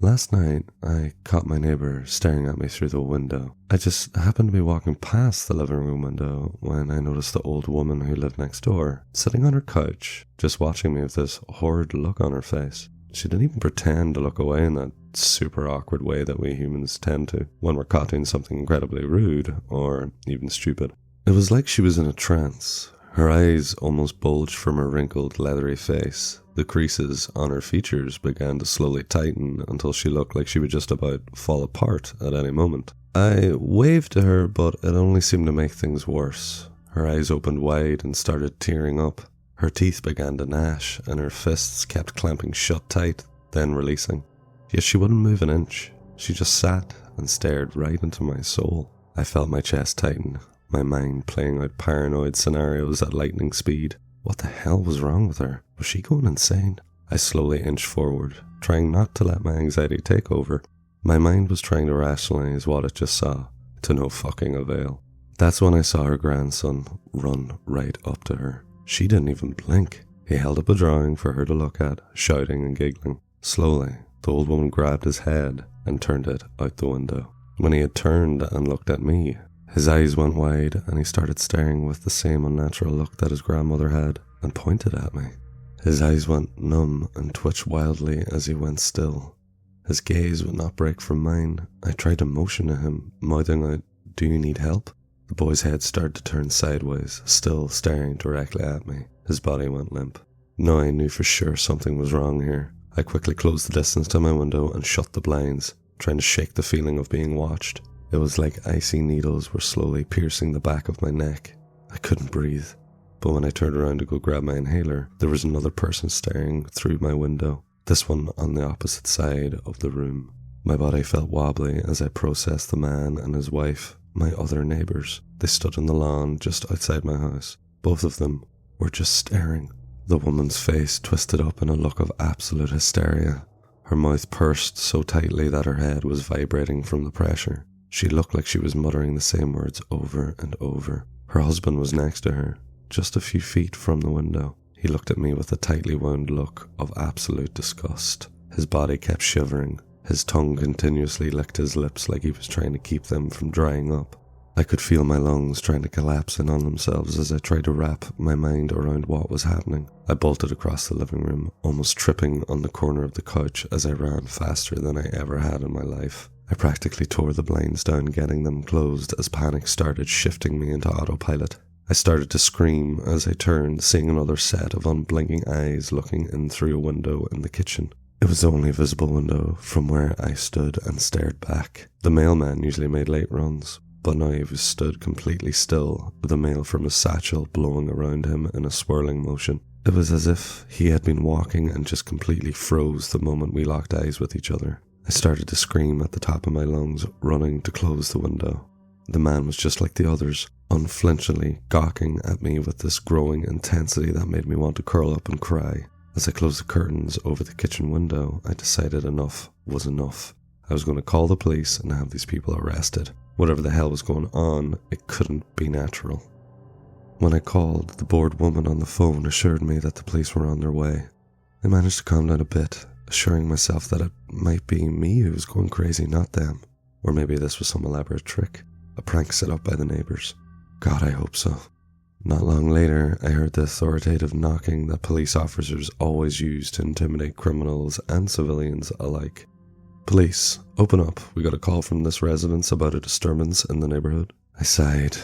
Last night, I caught my neighbour staring at me through the window. I just happened to be walking past the living room window when I noticed the old woman who lived next door, sitting on her couch, just watching me with this horrid look on her face. She didn't even pretend to look away in that super awkward way that we humans tend to when we're caught doing something incredibly rude or even stupid. It was like she was in a trance. Her eyes almost bulged from her wrinkled, leathery face. The creases on her features began to slowly tighten until she looked like she would just about fall apart at any moment. I waved to her, but it only seemed to make things worse. Her eyes opened wide and started tearing up. Her teeth began to gnash, and her fists kept clamping shut tight, then releasing. Yet she wouldn't move an inch. She just sat and stared right into my soul. I felt my chest tighten, my mind playing out paranoid scenarios at lightning speed. What the hell was wrong with her? Was she going insane? I slowly inched forward, trying not to let my anxiety take over. My mind was trying to rationalize what it just saw, to no fucking avail. That's when I saw her grandson run right up to her. She didn't even blink. He held up a drawing for her to look at, shouting and giggling. Slowly, the old woman grabbed his head and turned it out the window. When he had turned and looked at me, his eyes went wide and he started staring with the same unnatural look that his grandmother had and pointed at me. His eyes went numb and twitched wildly as he went still. His gaze would not break from mine. I tried to motion to him, mouthing out, "Do you need help?" The boy's head started to turn sideways, still staring directly at me. His body went limp. Now I knew for sure something was wrong here. I quickly closed the distance to my window and shut the blinds, trying to shake the feeling of being watched. It was like icy needles were slowly piercing the back of my neck. I couldn't breathe. But when I turned around to go grab my inhaler, there was another person staring through my window, this one on the opposite side of the room. My body felt wobbly as I processed the man and his wife, my other neighbours. They stood on the lawn just outside my house. Both of them were just staring. The woman's face twisted up in a look of absolute hysteria. Her mouth pursed so tightly that her head was vibrating from the pressure. She looked like she was muttering the same words over and over. Her husband was next to her, just a few feet from the window. He looked at me with a tightly wound look of absolute disgust. His body kept shivering. His tongue continuously licked his lips like he was trying to keep them from drying up. I could feel my lungs trying to collapse in on themselves as I tried to wrap my mind around what was happening. I bolted across the living room, almost tripping on the corner of the couch as I ran faster than I ever had in my life. I practically tore the blinds down getting them closed as panic started shifting me into autopilot. I started to scream as I turned, seeing another set of unblinking eyes looking in through a window in the kitchen. It was the only visible window from where I stood and stared back. The mailman usually made late runs, but now he was stood completely still, with a mail from his satchel blowing around him in a swirling motion. It was as if he had been walking and just completely froze the moment we locked eyes with each other. I started to scream at the top of my lungs, running to close the window. The man was just like the others, unflinchingly gawking at me with this growing intensity that made me want to curl up and cry. As I closed the curtains over the kitchen window, I decided enough was enough. I was going to call the police and have these people arrested. Whatever the hell was going on, it couldn't be natural. When I called, the bored woman on the phone assured me that the police were on their way. I managed to calm down a bit, assuring myself that it might be me who was going crazy, not them. Or maybe this was some elaborate trick, a prank set up by the neighbours. God, I hope so. Not long later, I heard the authoritative knocking that police officers always use to intimidate criminals and civilians alike. "Police, open up. We got a call from this residence about a disturbance in the neighbourhood." I sighed,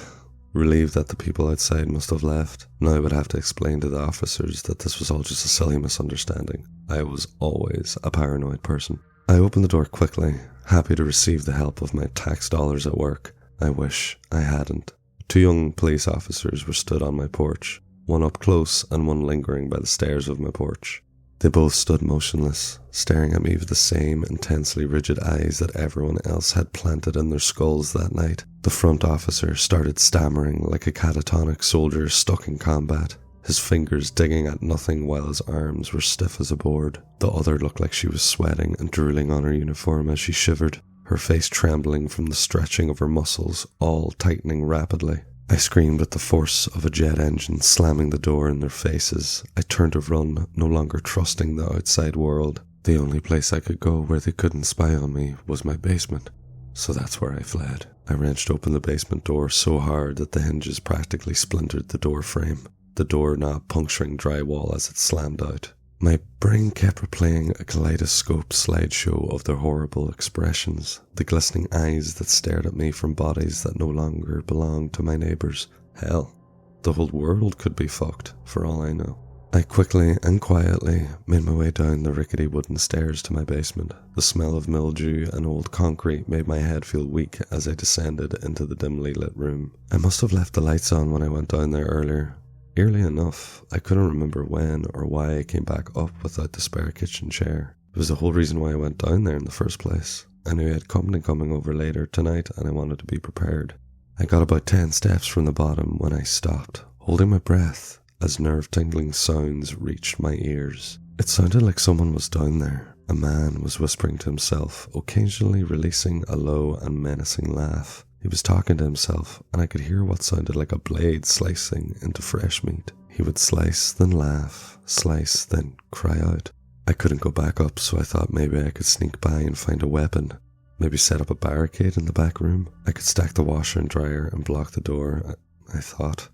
relieved that the people outside must have left. Now I would have to explain to the officers that this was all just a silly misunderstanding. I was always a paranoid person. I opened the door quickly, happy to receive the help of my tax dollars at work. I wish I hadn't. 2 young police officers were stood on my porch, one up close and one lingering by the stairs of my porch. They both stood motionless, staring at me with the same intensely rigid eyes that everyone else had planted in their skulls that night. The front officer started stammering like a catatonic soldier stuck in combat, his fingers digging at nothing while his arms were stiff as a board. The other looked like she was sweating and drooling on her uniform as she shivered, her face trembling from the stretching of her muscles, all tightening rapidly. I screamed with the force of a jet engine slamming the door in their faces. I turned to run, no longer trusting the outside world. The only place I could go where they couldn't spy on me was my basement, so that's where I fled. I wrenched open the basement door so hard that the hinges practically splintered the door frame, the doorknob puncturing drywall as it slammed out. My brain kept replaying a kaleidoscope slideshow of their horrible expressions, the glistening eyes that stared at me from bodies that no longer belonged to my neighbours. Hell, the whole world could be fucked, for all I know. I quickly and quietly made my way down the rickety wooden stairs to my basement. The smell of mildew and old concrete made my head feel weak as I descended into the dimly lit room. I must have left the lights on when I went down there earlier. Eerily enough, I couldn't remember when or why I came back up without the spare kitchen chair. It was the whole reason why I went down there in the first place. I knew I had company coming over later tonight and I wanted to be prepared. I got about 10 steps from the bottom when I stopped, holding my breath as nerve-tingling sounds reached my ears. It sounded like someone was down there. A man was whispering to himself, occasionally releasing a low and menacing laugh. He was talking to himself, and I could hear what sounded like a blade slicing into fresh meat. He would slice, then laugh, slice, then cry out. I couldn't go back up, so I thought maybe I could sneak by and find a weapon. Maybe set up a barricade in the back room. I could stack the washer and dryer and block the door, I thought.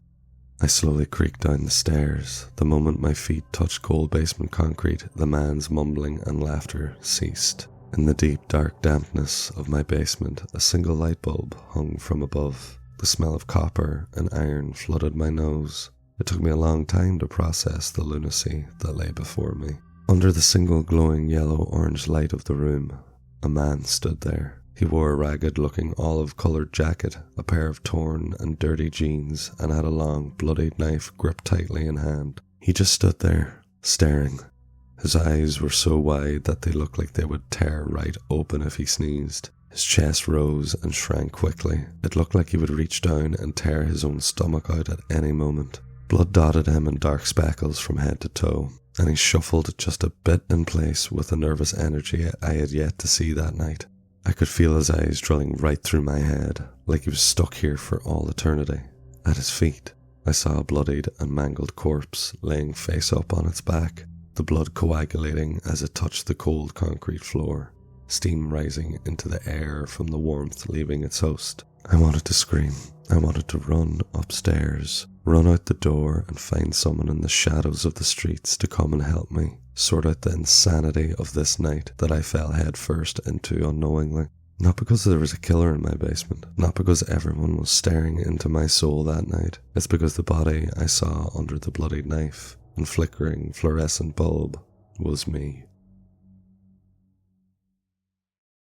I slowly creaked down the stairs. The moment my feet touched cold basement concrete, the man's mumbling and laughter ceased. In the deep, dark dampness of my basement, a single light bulb hung from above. The smell of copper and iron flooded my nose. It took me a long time to process the lunacy that lay before me. Under the single glowing yellow-orange light of the room, a man stood there. He wore a ragged-looking olive-coloured jacket, a pair of torn and dirty jeans, and had a long, bloodied knife gripped tightly in hand. He just stood there, staring. His eyes were so wide that they looked like they would tear right open if he sneezed. His chest rose and shrank quickly. It looked like he would reach down and tear his own stomach out at any moment. Blood dotted him in dark speckles from head to toe, and he shuffled just a bit in place with the nervous energy I had yet to see that night. I could feel his eyes drilling right through my head, like he was stuck here for all eternity. At his feet, I saw a bloodied and mangled corpse laying face up on its back, the blood coagulating as it touched the cold concrete floor, steam rising into the air from the warmth leaving its host. I wanted to scream. I wanted to run upstairs, run out the door and find someone in the shadows of the streets to come and help me, sort out the insanity of this night that I fell head first into unknowingly. Not because there was a killer in my basement, not because everyone was staring into my soul that night. It's because the body I saw under the bloodied knife and flickering fluorescent bulb was me.